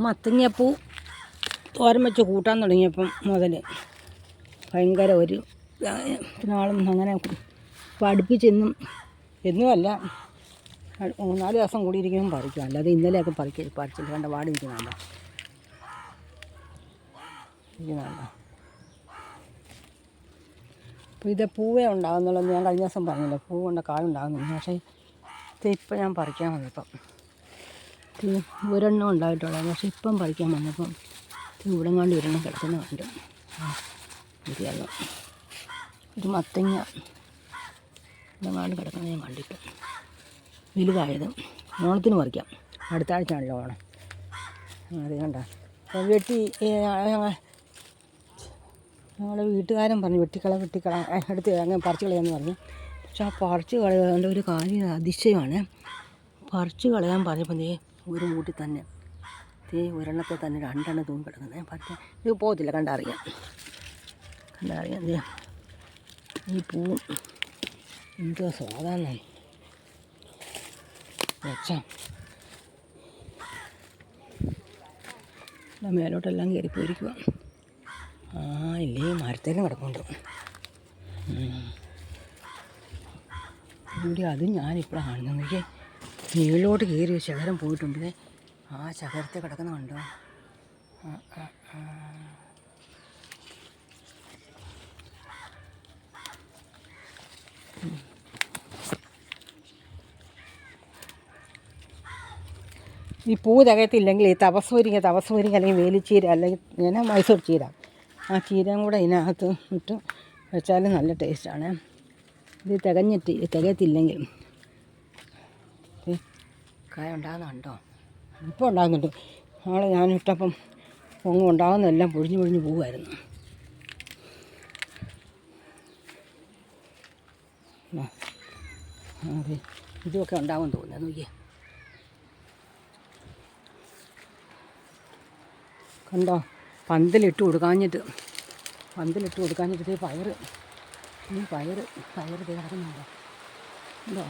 മത്തങ്ങപ്പൂ തോരൻ വെച്ച് കൂട്ടാൻ തുടങ്ങിയപ്പം മുതൽ ഭയങ്കര ഒരു നാളും അങ്ങനെ എന്നുമല്ല 3-4 ദിവസം കൂടിയിരിക്കുമ്പം പറിക്കും. അല്ലാതെ ഇന്നലെയൊക്കെ പറിച്ചിട്ട് കണ്ട വാടി ഇരിക്കുന്നുണ്ടോ. അപ്പോൾ ഇത് പൂവേ ഉണ്ടാകുന്നുള്ളൂ. ഞാൻ കഴിഞ്ഞ ദിവസം പറഞ്ഞല്ലോ, പൂവ് കൊണ്ട് കായ ഉണ്ടാകുന്നില്ല. പക്ഷേ ഇപ്പം ഞാൻ പറിക്കാൻ വന്നപ്പം ഒരെണ്ണം ഉണ്ടായിട്ടുള്ളത്. പക്ഷേ ഇപ്പം പറിക്കാൻ വന്നപ്പം ഇവിടെങ്ങാണ്ട് ഒരെണ്ണം കിടക്കുന്ന കണ്ടു. ശരിയല്ല, ഒരു മത്തങ്ങ ഇവിടെങ്ങാണ്ട് കിടക്കുന്നത് ഞാൻ കണ്ടിട്ട്. വലുതായത് ഓണത്തിന് പറിക്കാം. അടുത്ത ആഴ്ചയാണല്ലോ ഓണം. അത് കണ്ട വെട്ടി ഞങ്ങളുടെ വീട്ടുകാരൻ പറഞ്ഞു വെട്ടിക്കള എടുത്ത് അങ്ങനെ പറിച്ച് കളയാമെന്ന് പറഞ്ഞു. പക്ഷെ ആ പറിച്ച് കളയാൻ്റെ ഒരു കാര്യം അതിശയമാണ്. പറിച്ച് കളയാൻ പറഞ്ഞപ്പോൾ ഒരു കൂട്ടി തന്നെ ഒരെണ്ണത്തെ തന്നെ 2 എണ്ണം തൂങ്ങി കിടക്കുന്നത്. പക്ഷേ ഇത് പോകത്തില്ല, കണ്ടറിയാം. ഈ പൂവും എന്തോ സ്വാദാന്നേ വെച്ചാൽ മേലോട്ടെല്ലാം കയറിപ്പോയിരിക്കുക. ഇല്ലേ മരത്തേലും കിടപ്പുണ്ട്. ഇവിടെ അതും ഞാനിപ്പോഴാണ് കാണുന്നത്. എനിക്ക് മേലോട്ട് കയറി ശകലം പോയിട്ടുണ്ട്. ആ ശകലത്തെ കിടക്കുന്ന കണ്ടോ. ഈ പൂ തികയത്തില്ലെങ്കിൽ ഈ തപസ്വരിങ്ങ അല്ലെങ്കിൽ വേലിച്ചീര അല്ലെങ്കിൽ ഞാൻ മൈസൂർ ചീര, ആ ചീരയും കൂടെ ഇതിനകത്ത് ഇട്ട് വെച്ചാൽ നല്ല ടേസ്റ്റാണ്. ഇത് തികയത്തില്ലെങ്കിൽ കായ ഉണ്ടാകുന്നുണ്ടോ. ഇപ്പോൾ ഉണ്ടാകുന്നുണ്ട്. നാളെ ഞാനിട്ടപ്പം ഒന്നും ഉണ്ടാകുന്നതെല്ലാം പൊഴിഞ്ഞ് പോകുമായിരുന്നു. അതെ, ഇതൊക്കെ ഉണ്ടാകുമെന്ന് തോന്നുന്നു. നോക്കിയേ, കണ്ടോ. പന്തലിട്ട് കൊടുക്കാഞ്ഞിട്ട് പയറ് കിടക്കുന്നുണ്ടോ. ഉണ്ടോ.